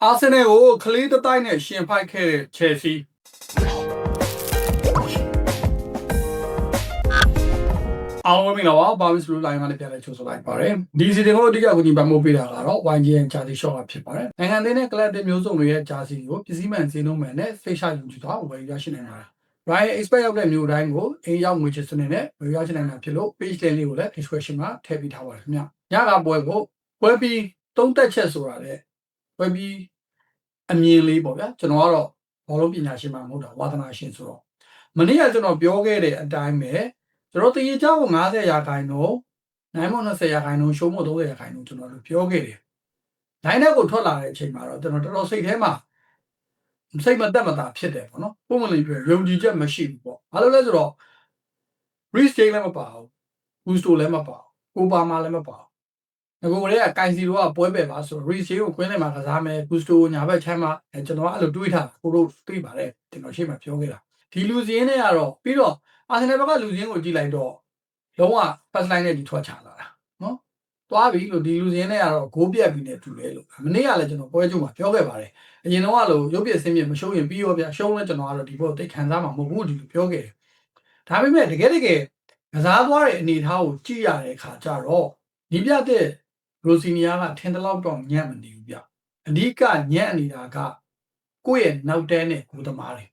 အာဆင်နယ်ကိုကလေးတစ်တိုင်းနဲ့ရှင်ဖိုက်ခဲ့တဲ့ချယ်ဆီအားလုံးမင်္ဂလာပါဘာဝစ်ဘလူးလိုင်းမှာလည်းပြန်လည်ကြိုဆိုလိုက်ပါတယ်ဒီစီတင်ကိုအဓိကကူညီပံ့ပိုးပေးတာကတော့ YGN ဂျာစီရှော့ကဖြစ်ပါတယ်နိုင်ငံသေးနဲ့ကလပ်တင်မျိုးစုံတွေရဲ့ဂျာစီကိုပစ္စည်းမှန်ဈေးနှုန်းမှန်နဲ့ဖိတ်ရှာယူကြည့်တော့ဝယ်ရရှိနိုင်ပါတယ် Ryan Expert ရောက်တဲ့မျိုးတိုင်းကိုအိမ်ရောက်ငွေချစ်စနစ်နဲ့ဝယ်ရရှိနိုင်တာဖြစ်လို့ page link လေးကိုလည်း description မှာထည့်ပေးထားပါတယ်ခင်ဗျညကပွဲကိုပွဲပြီးသုံးသက်ချက်ဆိုတာလေပွဲပြီးအမြင်လေးပေါ့ဗျာကျွန်တော်ကတော့ဘောလုံးပညာရှင်မှမဟုတ်တာဝါသနာရှင်ဆိုတော့မနေ့ကကျွန်တော်ပြောခဲ့တဲ့အတိုင်းပဲကျွန်တော်တရေကြောက်90ရာခိုင်နှုန်းနိုင်မ20ရာခိုင်နှုန်းရှုံးမို့30ရာခိုင်နှုန်းကျွန်တော်တို့ပြောခဲ့တယ်။နိုင်တဲ့ကိုထွက်လာတဲ့အချိန်မှာတော့ကျွန်တော်တော်တော်စိတ်ထဲမှာစိတ်မသက်မသာဖြစ်တယ်ပေါ့နော်။ပုံမှန်လေးပြောယုံကြည်ချက်မရှိဘူးပေါ့။ဘာလို့လဲဆိုတော့ risk take လည်းမပါဘူး။ Gusto လည်းမပါဘူး။ Obama လည်းမပါဘူး။ငကိုကလေးကကိုင်စီတို့ကပွဲပယ်ပါဆိုတော့ risk take ကိုကွင်းထဲမှာကစားမယ် Gusto ညာဘက်ချမ်းမှာကျွန်တော်ကအဲ့လိုတွေးထားကိုတို့တွေးပါတယ်ကျွန်တော်ရှေ့မှာပြောခဲ့တာ။ဒီလူစင်းနဲ့ကတော့ပြီးတော့အာဆင်နယ်ဘက်ကလူစင်းကိုကြည့်လိုက်တော့လုံးဝ first line နဲ့ဒီထွက်ချလာတာနော်သွားပြီလို့ဒီလူစင်းနဲ့ကတော့ဂိုးပြက်ပြီးနေတူတယ်လို့မနေ့ကလည်းကျွန်တော်ပွဲချုပ်မှာပြောခဲ့ပါတယ်အရင်တော့ကလို့ရုပ်ပြက်စင်းပြမရှုံးရင်ပြီးရောဗျရှုံးလဲကျွန်တော်ကတော့ဒီဘောတိတ်ခံစားမှာမဟုတ်ဘူးဒီလိုပြောခဲ့တယ်ဒါပေမဲ့တကယ်ကစားသွားတဲ့အနေအထားကိုကြည့်ရတဲ့အခါကျတော့ဒီပြတဲ့ရိုစီနီယာကထင်တယ်လောက်တော့ညံ့မနေဘူးဗျအဓိကညံ့နေတာကကိုယ့်ရဲ့နောက်တန်းနဲ့ကိုသမားတွေ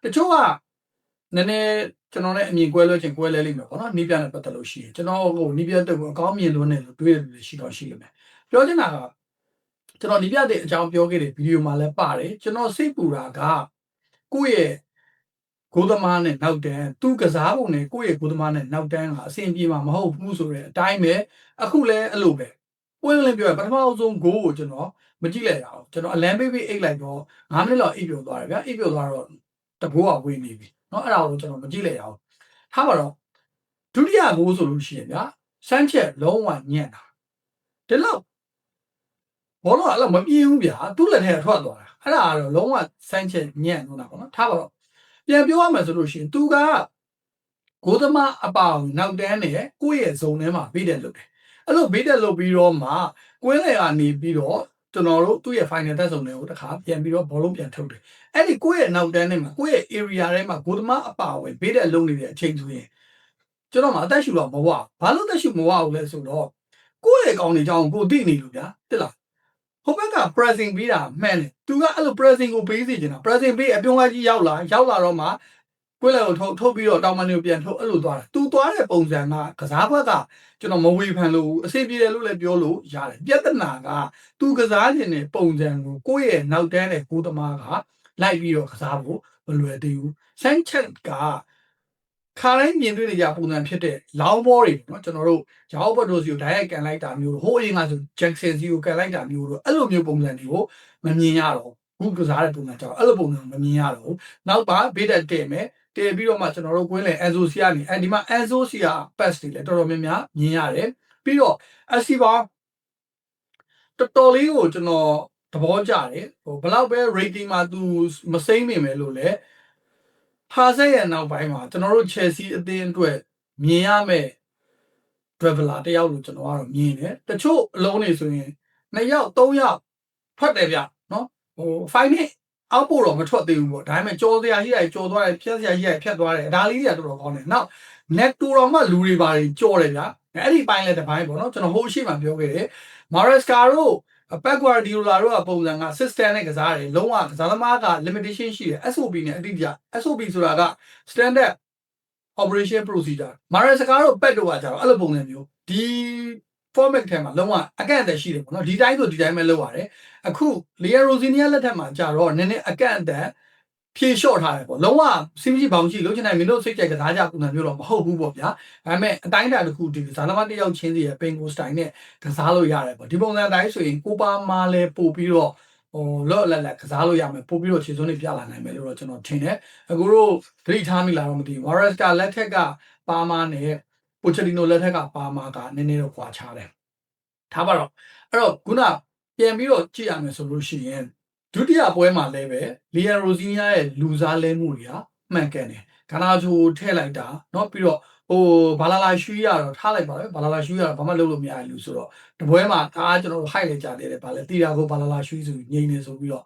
တချို့ကနည်းနည်းကျွန်တော်လည်းအမြင်ကွဲလွဲခြင်းကွဲလဲလိမ့်မယ်ပေါ့နော်နီးပြနဲ့ပတ်သက်လို့ရှိရင်ကျွန်တော်ဟိုနီးပြတဲ့ကိုအကောင်းမြင်လို့နဲ့လို့တွေးရတယ်ရှိတော့ရှိလိမ့်မယ်ပြောချင်တာကကျွန်တော်နီးပြတဲ့အကြောင်းပြောခဲ့တဲ့ဗီဒီယိုမှာလည်းပါတယ်ကျွန်တော်စိတ်ပူတာကကိုယ့်ရဲ့ကိုသမားနဲ့နောက်တန်းသူကစားပုံနဲ့ကိုယ့်ရဲ့ကိုသမားနဲ့နောက်တန်းကအဆင်ပြေမှာမဟုတ်ဘူးဆိုတဲ့အတိုင်းပဲအခုလဲအဲ့လိုပဲပွင့်လင်းပြောရပထမဆုံးဂိုးကိုကျွန်တော်မကြည့်လိုက်ရအောင်ကျွန်တော်အလန်ပေးအိတ်လိုက်တော့9မိနစ်လောက်အိပ်ပျော်သွားတယ်ဗျအိပ်ပျော်သွားတော့တဘိုးကဝေးနေပြီเนาะအဲ့ဒါကိုကျွန်တော်မကြည့်လိုက်ရအောင်ထားပါတော့ဒုတိယဂိုးဆိုလို့ရှိရင်ဗျာစမ်းချက်လုံးဝညံ့တာဒီလောက်ဘောလုံးအဲ့လိုမပြေးဘူးဗျာသူ့လက်ထဲကထွက်သွားတာအဲ့ဒါကတော့လုံးဝစမ်းချက်ညံ့နေတာပေါ့နော်ထားပါတော့ပြန်ပြောရမယ်ဆိုလို့ရှိရင်သူကဂိုးသမားအပေါင်နောက်တန်းနဲ့ကိုယ့်ရဲ့ဇုံထဲမှာဘေးတက်လုပ်တယ်အဲ့လိုဘေးတက်လုပ်ပြီးတော့မှကွင်းလေကနေပြီးတော့ကျွန်တော်တို့သူ့ရဲ့ final တက်ဆုံးတွေကိုတခါပြန်ပြီးတော့ဘောလုံးပြန်ထုတ်တယ်အဲ့ဒီကိုယ့်ရဲ့နောက်တန်းထဲမှာကိုယ့်ရဲ့ area ထဲမှာဂိုးသမားအပါဝင်ဘေးတက်လုံးနေတဲ့အချိန်ဆိုရင်ကျွန်တော်မှအသက်ရှူတော့မဝဘာလို့သက်ရှူမဝဘူးလဲဆိုတော့ကိုယ့်ရဲ့ကောင်တွေကြောင်းကိုသိနေလို့ဗျာတိလားဟိုဘက်က pressing ပေးတာမှန်တယ်သူကအဲ့လို pressing ကိုပေးစီချင်တာ pressing ပေးအပြုံးလိုက်ကြီးရောက်လာတော့မှကိုယ်လည်းထုတ်ပြီးတော့တောင်မန်တွေကိုပြန်ထုတ်အဲ့လိုသွားတာသူသွားတဲ့ပုံစံကစားဘက်ကကျွန်တော်မဝေဖန်လို့အစီပြေတယ်လို့လည်းပြောလို့ရတယ်ပြဿနာကသူကစားခြင်းနဲ့ပုံစံကိုကိုယ့်ရဲ့နောက်တန်းတဲ့ကိုသမားကလိုက်ပြီးတော့ကစားဖို့မလွယ်သေးဘူးဆန်းချက်ကခါတိုင်းမြင်တွေ့နေကြပုံစံဖြစ်တဲ့လောင်းဘောတွေเนาะကျွန်တော်တို့ဂျာအိုဘတ်ဒိုစီကို direct ကန်လိုက်တာမျိုးဟိုအရင်ကဆို Jackson စီကိုကန်လိုက်တာမျိုးတို့အဲ့လိုမျိုးပုံစံတွေကိုမမြင်ရတော့ဘူးကစားတဲ့ပုံစံကြောင့်အဲ့လိုပုံစံမမြင်ရတော့ဘူးနောက်ပါဘေးတက်တည်မယ်တည်ပြီးတော့မှကျွန်တော်တို့ကွင်းလေ Enzo စီကနေဒီမှာ Enzo စီက pass တွေလည်းတော်တော်များများမြင်ရတယ်ပြီးတော့ SC ပါတော်တော်လေးကိုကျွန်တော်သဘောကျတယ်ဟိုဘလောက်ပဲ rating မှာသူမစိမ့်မိမယ်လို့လည်းဟာဆက်ရဲ့နောက်ပိုင်းမှာကျွန်တော်တို့ Chelsea အသင်းအတွက်မြင်ရမယ့် traveler တယောက်လို့ကျွန်တော်ကတော့မြင်တယ်တချို့အလုံးတွေဆိုရင်2ယောက်3ယောက်ထွက်တယ်ဗျနော်ဟို5 minute အောက်ပို့တော့မထွက်သေးဘူးပေါ့ဒါပေမဲ့ကြော်စရာရှိတယ်ကြော်သွားတယ်ဖြတ်စရာရှိတယ်ဖြတ်သွားတယ်ဒါလေးတွေကတော်တော်ကောင်းတယ်နောက် net တူတော်မှလူတွေပါကြော်တယ်ဗျအဲ့ဒီပိုင်းလည်းတစ်ပိုင်းပေါ့နော်ကျွန်တော်ဟိုရှိမှပြောခဲ့တယ် Maresca တို့Pep Guardiola တို့ကပုံစံက system နဲ့ကစားတယ်လုံးဝကစားသမားက limitation ရှိတယ် SOP နဲ့အတိအကျ SOP ဆိုတာက standard operation procedure Maresca တို့ Pep တို့ကကြတော့အဲ့လိုပုံစံမျိုးဒီ format ထဲမှာလုံးဝအကန့်အသတ်ရှိတယ်ပေါ့နော်ဒီတိုင်းဆိုဒီတိုင်းပဲလုပ်ရတယ်အခု Leo Rosinia လက်ထက်မှာကြတော့နည်းနည်းအကန့်အသတ်ဖြေလျှော့ထားတယ်ပေါ့လုံးဝစီးမရှိဘောင်ရှိလုံးချင်တိုင်းမင်းတို့စိတ်ကြိုက်ကစားကြပုံစံမျိုးတော့မဟုတ်ဘူးပေါ့ဗျာဒါပေမဲ့အတိုင်းအတာတစ်ခုဒီဇာလမတယောက်ချင်းစီရဲ့ Pingo style နဲ့ကစားလို့ရတယ်ပေါ့ဒီပုံစံအတိုင်းဆိုရင်ကိုပါမာလည်းပို့ပြီးတော့ဟိုလော့လက်ကစားလို့ရမယ်ပို့ပြီးတော့ခြေစွမ်းတွေပြလာနိုင်မယ်လို့တော့ကျွန်တော်ထင်တယ်အခုတို့သတိထားမိလားတော့မသိဘူး Maresca လက်ထက်ကပါမာနဲ့ပိုချက်တီနိုလက်ထက်ကပါမာကနည်းနည်းတော့ကွာခြားတယ်ထားပါတော့အဲ့တော့ခုနပြန်ပြီးတော့ကြည့်ရမယ်ဆိုလို့ရှိရင်ဒုတိယပွဲမှာလည်းပဲလီယန်ရိုဇီနီယာရဲ့လူစားလဲမှုတွေကမှန်ကန်တယ် ဂါနာချိုထည့်လိုက်တာเนาะပြီးတော့ဘာလာလာရွှီရတော့ထားလိုက်ပါပဲဘာလာလာရွှီရတော့ဘာမှလုပ်လို့မရဘူးဆိုတော့တပွဲမှာအားကျွန်တော်တို့ high လေကြတယ်ဗာလဲတီတာကိုဘာလာလာရွှီဆိုငိမ့်နေဆိုပြီးတော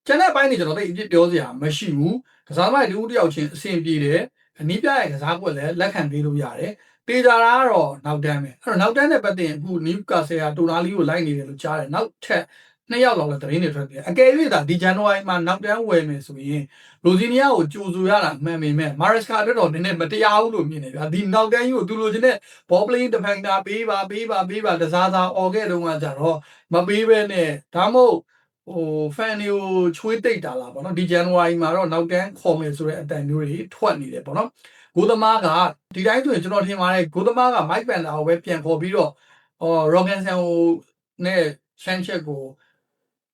့ကျန်တဲ့ဘိုင်းတွေကျွန်တော်သိအပြစ်ပြောစရာမရှိဘူးကစားသမားတူတယောက်ချင်းအဆင်ပြေတယ်အနည်းပြရဲ့ကစားကွက်လည်းလက်ခံပေးလို့ရတယ်တေးကြတာကတော့နောက်တန်းပဲအဲ့တော့နောက်တန်းနဲ့ပတ်သက်ရင်အခုနယူကာဆယ်ကတိုနာလီကိုလိုက်နေတယ်လို့ကြားတယ်နောက်ထပ်2ယောက်လောက်လည်းသတင်းတွေထွက်တယ်အကယ်၍ဒါဒီဇန်နဝါရီမှာနောက်တန်းဝယ်မယ်ဆိုရင်ရိုဇီနီယာကိုကြိုဆိုရတာမှန်ပေမဲ့မာရက်စကာအတွက်တော့နည်းနည်းမတရားဘူးလို့မြင်တယ်ဗျာဒီနောက်တန်းကြီးကိုသူလိုချင်တဲ့ ball playing defender ပေးပါတစားစားអော်ခဲ့တော့ကကြတော့မပေးဘဲနဲ့ဒါမှမဟုတ်fan တွေကိုချွေးတိတ်တာလားပေါ့နော်ဒီဇန်နဝါရီမှာတော့နောက်တန်းခေါ်မယ်ဆိုတဲ့အတန်မျိုးတွေထွက်နေတယ်ပေါ့နော်ဂိုးသမားကဒီတိုင်းဆိုရင်ကျွန်တော်ထင်ပါတယ်ဂိုးသမားက Mike Panda ကိုပဲပြန်ခေါ်ပြီးတော့ Roganson ကိုနဲ့ Sanchez ကို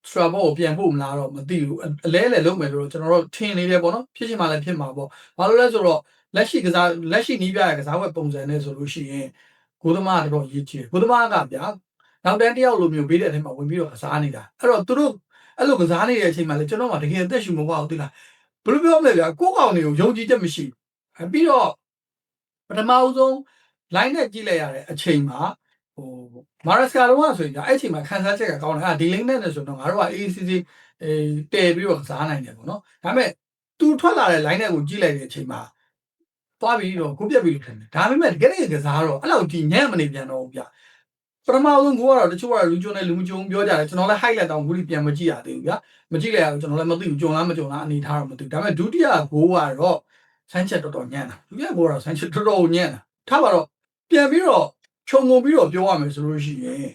Strabo ကိုပြန်ပို့မလားတော့မသိဘူးအလဲလဲလုပ်မယ်လို့ကျွန်တော်တို့ထင်နေတယ်ပေါ့နော်ဖြစ်ချင်မှလည်းဖြစ်မှာပေါ့ဘာလို့လဲဆိုတော့လက်ရှိနီးပြရဲ့ကစားဝက်ပုံစံနဲ့ဆိုလို့ရှိရင်ဂိုးသမားကတော့ရေးချင်ဂိုးသမားကဗျာနောက်တန်းတယောက်လိုမျိုးဘေးတဲ့အထက်မှာဝင်ပြီးတော့ကစားနေတာအဲ့တော့သူတို့အဲ့လိုကစားနေတဲ့အချိန်မှာလည်းကျွန်တော်မှတကယ်အသက်ရှူမပေါ့သိလားဘယ်လိုပြောမလဲဗျာကိုယ့်ကောင်တွေကိုယုံကြည်ချက်မရှိဘူးပြီးတော့ပထမဦးဆုံး line နဲ့ကြည့်လိုက်ရတဲ့အချိန်မှာမာရက်စကာတော့ဆိုရင်ဒါအဲ့အချိန်မှာခန်းစားချက်ကကောင်းတယ်ဒီ link နဲ့ဆိုတော့ငါတို့က ACC တည်ပြီးတော့ကစားနိုင်တယ်ပေါ့နော်ဒါပေမဲ့သူထွက်လာတဲ့ line နဲ့ကိုကြည့်လိုက်တဲ့အချိန်မှာသွားပြီးတော့ကိုပြက်ပြီးလို့ထင်တယ်ဒါပေမဲ့တကယ်ကစားတော့အဲ့လောက်ဒီညံ့မနေပြန်တော့ဘူးဗျပထမဆုံးကိုကတော့တချို့ကလူကျုံနဲ့လူမကျုံပြောကြတယ်ကျွန်တော်လည်း highlight တောင်ဘူးပြန်မကြည့်ရသေးဘူးဗျာမကြည့်လိုက်ရဘူးကျွန်တော်လည်းမသိဘူးကျုံလားမကျုံလားအနေထားတော့မသိဘူးဒါပေမဲ့ဒုတိယဂိုးကတော့ဆန်းချက်တော်တော်ညံ့တာဒုတိယဂိုးကတော့ဆန်းချက်တော်တော်ညံ့တာထားပါတော့ပြန်ပြီးတော့ခြုံငုံပြီးတော့ပြောရမယ်ဆိုလို့ရှိရင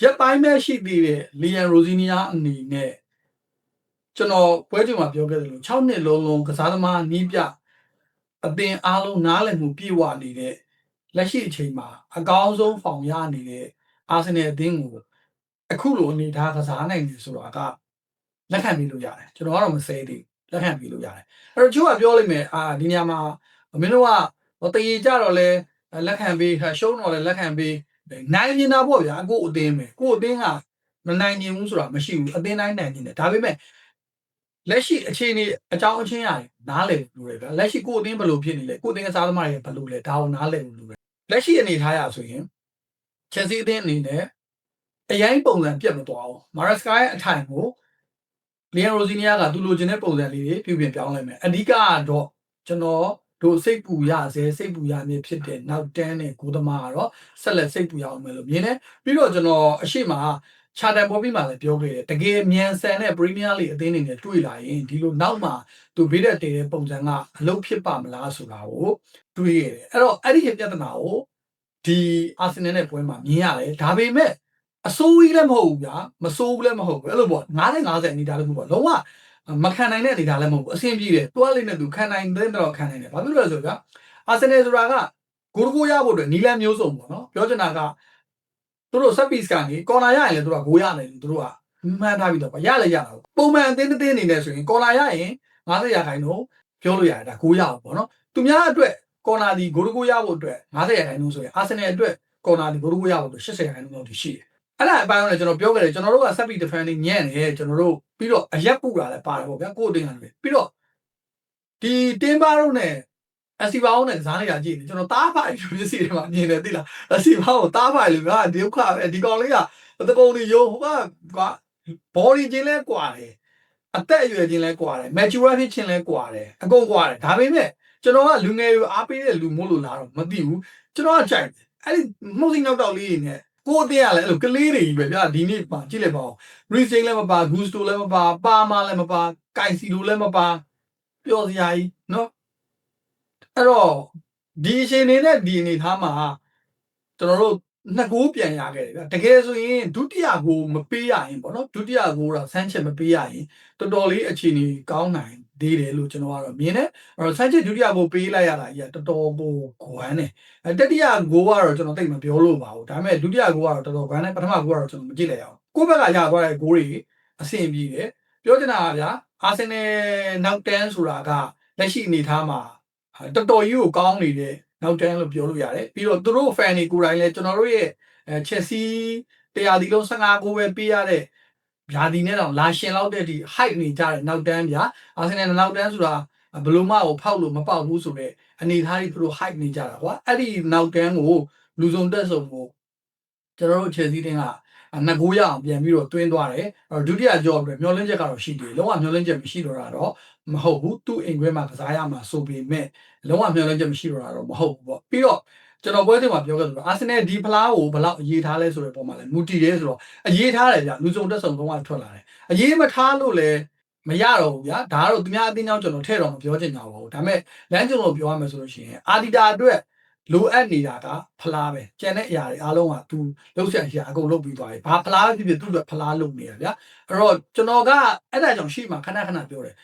်ရက်ပိုင်းပဲရှိသေးတဲ့လီယန်ရိုဇီနီယာအနေနဲ့ကျွန်တော်ပွဲချိန်မှာပြောခဲ့တယ်လို့6နှစ်လုံးကစားသမားနီးပြအသင်အားလုံးနားလည်မှုပြည့်ဝနေတဲ့လက်ရှိအချိန်မှာအကောင်းဆုံးဖောင်ရနေတဲ့အာဆင်နယ်အသင်းကိုအခုလိုအနေထားကစားနိုင်တယ်ဆိုတာကလက်ခံပြီးလို့ရတယ်ကျွန်တော်ကတော့မဆဲသေးဘူးလက်ခံပြီးလို့ရတယ်အဲ့တော့ချို့ကပြောလိုက်မယ်ဒီနေရာမှာမင်းတို့ကတရေကြတော့လဲလက်ခံပြီးရှုံးတော့လဲလက်ခံပြီးနိုင်နေတာပေါ့ဗျာကို့အသင်းပဲကို့အသင်းကမနိုင်နိုင်ဘူးဆိုတာမရှိဘူးအသင်းတိုင်းနိုင်နေတယ်ဒါပေမဲ့လက်ရှိအခြေအနေအကြောင်းအချင်းရတယ်နားလည်လို့ရတယ်ဗျာလက်ရှိကို့အသင်းဘယ်လိုဖြစ်နေလဲကို့အသင်းကစားသမားတွေဘယ်လိုလဲဒါကိုနားလည်လို့လက်ရှိအနေထားရဆိုရင်ချက်စီအသင်းအနေနဲ့အရင်ပုံစံပြတ်မသွားအောင်မာရက်စကာရဲ့အထိုင်ကိုလီယန်ရိုဇီနီယာကသူလိုချင်တဲ့ပုံစံလေးတွေပြုပြင်ပြောင်းလဲမယ်အဓိကကတော့ကျွန်တော်တို့စိတ်ပူရစေစိတ်ပူရမည်ဖြစ်တဲ့နောက်တန်းနဲ့ကိုသမားကတော့ဆက်လက်စိတ်ပူရအောင်မယ်လို့မြင်တယ်ပြီးတော့ကျွန်တော်အရှိမချာတန်ပေါ်ပြီးမှလည်းပြောခဲ့တယ်တကယ်မြန်ဆန်တဲ့ပရီးမီးယားလိအသင်းတွေနဲ့တွေ့လာရင်ဒီလိုနောက်မှာသူဘေးတက်တဲ့ပုံစံကအလုပ်ဖြစ်ပါမလားဆိုတာကိုတွေးရတယ်အဲ့တော့အဲ့ဒီပြဿနာကိုဒီအာဆင်နယ်နဲ့ပွဲမှာမြင်ရတယ်ဒါပေမဲ့အဆိုးကြီးလည်းမဟုတ်ဘူးဗျာမဆိုးဘူးလည်းမဟုတ်ဘူးအဲ့လိုပေါ့90အနေထားတခုပေါ့လုံးဝမခံနိုင်တဲ့အနေထားလည်းမဟုတ်ဘူးအဆင်ပြေတယ်တွားလေးနဲ့သူခံနိုင်တဲ့တော့ခံနိုင်တယ်ဘာဖြစ်လို့လဲဆိုတော့အာဆင်နယ်ဆိုတာကဂိုးတကိုးရဖို့အတွက်နီလန်မျိုးစုံပေါ့နော်ပြောချင်တာကသူတို့ဆက်ပီစ်ကနေကော်နာရရင်လည်းသူတို့ကဂိုးရတယ်သူတို့ကမှန်းထားပြီးတော့ရလဲရတာပုံမှန်အသင်းတစ်သင်းအနေနဲ့ဆိုရင်ကော်နာရရင်90ရာခိုင်နှုန်းပြောလို့ရတယ်ဒါဂိုးရအောင်ပေါ့နော်သူများအတွက်ကော်နာဒီဂိုးတကိုးရဖို့အတွက်90ရာခိုင်နှုန်းဆိုရင်အာဆင်နယ်အတွက်ကော်နာဒီဂိုးတကိုးရဖို့အတွက်80ရာခိုင်နှုန်းလောက်ရှိတယ်အဲ့ဒါအပိုင်းတော့ကျွန်တော်ပြောခဲ့တယ်ကျွန်တော်တို့က set piece defending ညံ့တယ်ကျွန်တော်တို့ပြီးတော့အရက်ပူတာလည်းပါတယ်ပေါ့ဗျာကိုယ်တင်ရတယ်ပြီးတော့ဒီတင်းပါတို့နဲ့အစီပါအောင်နဲ့ကစားနေတာကြည့်နေကျွန်တော်တားဖိုင်ပစ္စည်းတွေမှာမြင်တယ်သိလားအစီပါကိုတားဖိုင်လို့ကဒုက္ခပဲဒီကောင်လေးကတပုံတွေယုံဟိုကဘော်ဒီချင်းလဲကွာတယ်အသက်အရွယ်ချင်းလဲကွာတယ် maturity ချင်းလဲကွာတယ်အကုန်ကွာတယ်ဒါပေမဲ့ကျွန်တော်ကလူငယ်တွေအားပေးတဲ့လူမို့လို့လားတော့မသိဘူးကျွန်တော်ကကြိုက်တယ်အဲ့ဒီမှုစိနောက်တော့လေးတွေနဲ့ကိုအတင်းရလဲအဲ့လိုကလေးတွေကြီးပဲဗျာဒီနေ့ပါကြည့်လိုက်ပါဦး Racing လည်းမပါ Gusto လည်းမပါပါမာလည်းမပါ Kaisiro လည်းမပါပျော်စရာကြီးနော်အဲ့တော့ဒီအချိန်နေနဲ့ဒီအနေထားမှာကျွန်တော်တို့နှစ်ကိုးပြန်ရခဲ့တယ်ဗျာတကယ်ဆိုရင်ဒုတိယကိုမပေးရရင်ပေါ့နော်ဒုတိယကိုတော့ဆန်းချက်မပေးရရင်တော်တော်လေးအခြေအနေကောင်းနိုင်သေးတယ်လို့ကျွန်တော်ကတော့မြင်တယ်အဲ့တော့ဆန်းချက်ဒုတိယကိုပေးလိုက်ရတာကြီးကတော်တော်ကိုဂွမ်းတယ်တတိယကိုကတော့ကျွန်တော်သိမပြောလို့ပါဘူးဒါပေမဲ့ဒုတိယကိုကတော့တော်တော်ဂွမ်းတယ်ပထမကိုကတော့ကျွန်တော်မကြည့်လိုက်အောင်ကိုယ့်ဘက်ကရသွားတဲ့ဂိုးတွေအဆင်ပြေတယ်ပြောချင်တာကဗျာအာဆင်နယ်နောက်တန်းဆိုတာကလက်ရှိအနေထားမှာတော်တော်ကြီးကိုကောင်းနေတဲ့နောက်တန်းလို့ပြောလို့ရတယ်ပြီးတော့သူတို့ fan တွေကိုယ်တိုင်လည်းကျွန်တော်တို့ရဲ့ချက်စီတရားဒီလုံး15ကိုပဲပေးရတဲ့ဗျာဒီနဲ့တော့လာရှင်လောက်တဲ့ဒီ height နေကြတဲ့နောက်တန်းဗျာအာဆင်နယ်နောက်တန်းဆိုတာ ဘလို့မကိုဖောက်လို့မပေါက်ဘူးဆိုတော့အနေထားကြီးသူတို့ hype နေကြတာကွာအဲ့ဒီနောက်တန်းကိုလူစုံတက်ဆုံကိုကျွန်တော်တို့ခြေစည်းတင်းကနှစ်ကိုရအောင်ပြန်ပြီးတော့တွင်းသွားတယ်အဲ့ဒုတိယကြော့အတွက်မျောလင်းချက်ကတော့ရှိတယ်လုံးဝမျောလင်းချက်မရှိတော့တာတော့မဟုတ်ဘူးသူ့အိမ်ခွဲမှာကစားရမှာဆိုပေမဲ့လုံးဝမျောလင်းချက်မရှိတော့တာတော့မဟုတ်ဘူးပေါ့ပြီးတော့ကျွန်တော်ပွဲစဉ်မှာပြောခဲ့သလိုအာဆင်နယ်ဒီဖလားကိုဘယ်လောက်အရေးထားလဲဆိုတဲ့ပုံမှာလဲမူတည်ရဲဆိုတော့အရေးထားတယ်ဗျလူစုံတက်ဆုံတော့ထွက်လာတယ်အရေးမထားလို့လဲမရတော့ဘူးဗျာဒါကတော့သူများအတင်းကြောင့်ကျွန်တော်ထဲ့တော့မပြောချင်ကြပါဘူးဒါပေမဲ့လမ်းကျွန်တော်ပြောရမယ်ဆိုလို့ရှိရင်အာဒီတာအတွက်လိုအပ်နေတာကဖလားပဲကျန်တဲ့အရာတွေအားလုံးကသူလှုပ်ရှားအကုန်လုပ်ပြီးသွားပြီဘာဖလားဖြစ်ဖြစ်သူ့အတွက်ဖလားလုပ်နေတာဗျာအဲ့တော့ကျွန်တော်ကအဲ့ဒါကြောင့်ရှေ့မှာခဏခဏပြောတယ်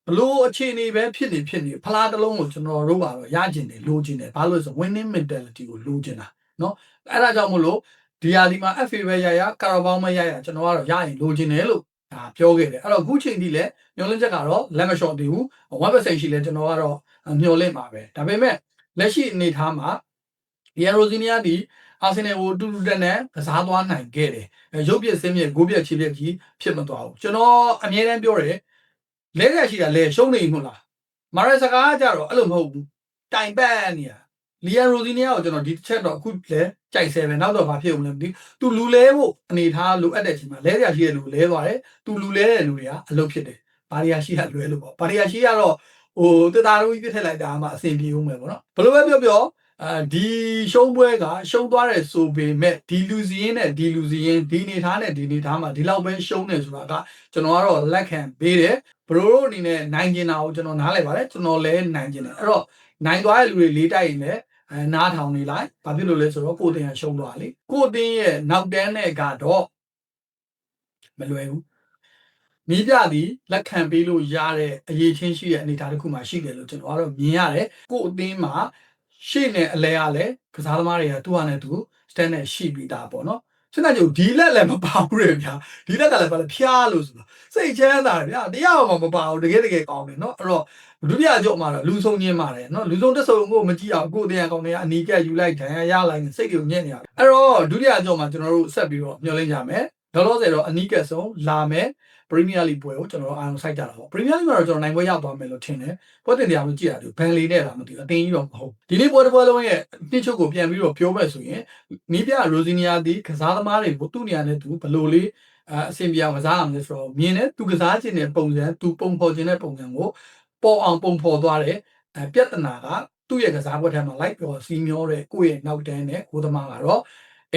ဘလို့အခြေအနေပဲဖြစ်နေဖလားတစ်လုံးကိုကျွန်တော်တို့ကတော့ရကျင်တယ်လိုချင်တယ်ဘာလို့လဲဆို winning mentality ကိုလိုချင်တာเนาะအဲ့ဒါကြောင့်မို့လို့ဒီဟာဒီမှာ FA ပဲရကာရာဘောင်းပဲရကျွန်တော်ကတော့ရရင်လိုချင်တယ်လို့ဒါပြောခဲ့တယ်အဲ့တော့အခုချိန်ထိလည်းမျောလင်းချက်ကတော့လက်မလျှော့သေးဘူး 1% ရှိလဲကျွန်တော်ကတော့မျောလင့်ပါပဲဒါပေမဲ့လက်ရှိအနေထားမှာဒီရိုဇီနီယာဒီအာဆင်နယ်ကိုတူတူတက်နဲ့ကစားသွားနိုင်ခဲ့တယ်ရုပ်ပြည့်စင်းပြည့်ဂိုးပြည့်ခြေပြည့်ကြီးဖြစ်မသွားဘူးကျွန်တော်အမြဲတမ်းပြောတယ်လဲရရှိတာလဲရှုံးနေမှုလားမာရက်စကားကြတော့အဲ့လိုမဟုတ်ဘူးတိုင်ပတ်နေတာလီယန်ရိုဇီနီယာကိုကျွန်တော်ဒီတစ်ချက်တော့အခုလဲကြိုက်ဆဲပဲနောက်တော့ဘာဖြစ်ဦးလဲမသိသူလူလဲဖို့အနေထားလိုအပ်တဲ့ချိန်မှာလဲရရှိတဲ့လူလဲသွားတယ်သူလူလဲတဲ့လူတွေကအလုပ်ဖြစ်တယ်ဘာရီယာရှိတာလွဲလို့ပေါ့ဘာရီယာရှိကတော့ဟိုတသားတို့ကြီးပြစ်ထည့်လိုက်တာမှအဆင်ပြေဦးမယ်ပေါ့နော်ဘယ်လိုပဲပြောဒီရှုံးပွဲကရှုံးသွားတယ်ဆိုပေမဲ့ဒီလူစီရင်နဲ့ဒီလူစီရင်ဒီနေထားနဲ့ဒီနေထားမှာဒီလောက်ပဲရှုံးတယ်ဆိုတာကကျွန်တော်ကတော့လက်ခံပေးတယ်ဘရိုတို့အနေနဲ့နိုင်ကျင်တာကိုကျွန်တော်နားလည်ပါတယ်ကျွန်တော်လည်းနိုင်ကျင်တယ်အဲ့တော့နိုင်သွားတဲ့လူတွေလေးတိုက်ရင်လည်းနားထောင်နေလိုက်ဘာဖြစ်လို့လဲဆိုတော့ကိုယ်တင်ရရှုံးသွားလေကိုယ်တင်ရဲ့နောက်တန်းနဲ့ကတော့မလွယ်ဘူးမိပြသည်လက်ခံပေးလို့ရတဲ့အရေးချင်းရှိတဲ့အနေအထားတစ်ခုမှရှိတယ်လို့ကျွန်တော်ကတော့မြင်ရတယ်ကိုယ်အသင်းမှာရှေ့နဲ့အလဲရလဲကစားသမားတွေကသူ့ဟာနဲ့သူ stand နဲ့ရှိပြီးသားပေါ့နော်စဉ်းစားကြည့်ဒီလက်လည်းမပါဘူးလေဗျာဒီလက်ကလည်းဘာလဲဖျားလို့ဆိုတာစိတ်ချမ်းသာတယ်ဗျာတရားမှမပါဘူးတကယ်ကောင်းတယ်နော်အဲ့တော့ဒုတိယကြော့မှာတော့လူဆုံးချင်းပါတယ်နော်လူဆုံးတက်ဆုံကိုမကြည့်အောင်ကိုယ်တရားကောင်းတွေကအနီးကပ်ယူလိုက်ဒဏ်ရာရလိုက်စိတ်တွေကိုညံ့နေရတယ်အဲ့တော့ဒုတိယကြော့မှာကျွန်တော်တို့ဆက်ပြီးတော့မျှော်လင့်ကြမယ်လောလောဆယ်တော့အနီးကပ်ဆုံးလာမယ်ပရီးမီးယားလိပွဲကိုကျွန်တော်တို့အာရုံစိုက်ကြတာပေါ့ပရီးမီးယားလိမှာတော့ကျွန်တော်နိုင်ပွဲရောက်သွားမယ်လို့ထင်တယ်ပွဲတင်တရားမကြည့်ရဘူးဘန်လီနဲ့လားမသိဘူးအတင်းကြီးတော့မဟုတ်ဒီနေ့ပွဲတစ်ပွဲလုံးရဲ့နှစ်ချုပ်ကိုပြန်ပြီးတော့ပြောမယ်ဆိုရင်နီးပြရိုဇီနီယာဒီကစားသမားတွေကိုသူ့နေရာနဲ့သူဘလို့လေးအဆင်ပြေအောင်ကစားအောင်လဲဆိုတော့မြင်တဲ့သူကစားခြင်းတဲ့ပုံစံသူပုံဖော်ခြင်းတဲ့ပုံစံကိုပေါ်အောင်ပုံဖော်သွားတယ်ပြဿနာကသူ့ရဲ့ကစားပွဲထဲမှာလိုက်ပြောစီမျောတဲ့ကိုယ့်ရဲ့နောက်တန်းနဲ့ကိုသမားကတော့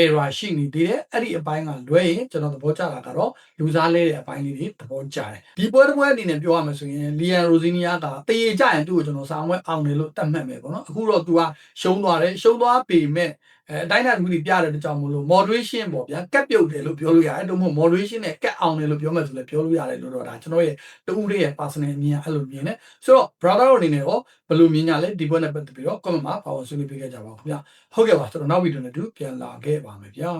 error ရှိနေသေးတယ်အဲ့ဒီအပိုင်းကလွဲရင်ကျွန်တော်သဘောကျတာကတော့လူစားလဲတဲ့အပိုင်းလေးတွေသဘောကျတယ်ဒီပွဲတစ်ပွဲအနေနဲ့ပြောရမယ်ဆိုရင်လီယန်ရိုဇီနီယာကတရေကြရင်သူ့ကိုကျွန်တော်စာမွဲအောင်တယ်လို့တတ်မှတ်မယ်ပေါ့နော်အခုတော့သူကရှုံးသွားတယ်ရှုံးသွားပေမဲ့အတိုင်းအတာတစ်ခုပြတဲ့တကြောင်မလို့ moderation ပေါ့ဗျာကတ်ပြုတ်တယ်လို့ပြောလို့ရတယ်တို့မဟုတ် moderation နဲ့ကတ်အောင်တယ်လို့ပြောမှဆိုလည်းပြောလို့ရတယ်လို့တော့ဒါကျွန်တော်ရဲ့တဦးလေးရဲ့ personal အမြင်အဲ့လိုမြင်တယ်ဆိုတော့ brother တို့အနေနဲ့ရောဘယ်လိုမြင်ကြလဲဒီပွဲနဲ့ပတ်သက်ပြီးတော့ comment မှာပါဝင်ဆွေးနွေးပေးခဲ့ကြပါဦးခင်ဗျာဟုတ်ကဲ့ပါကျွန်တော်နောက်ဗီဒီယိုနဲ့တူပြန်လာခဲ့ပါမယ်ဗျာ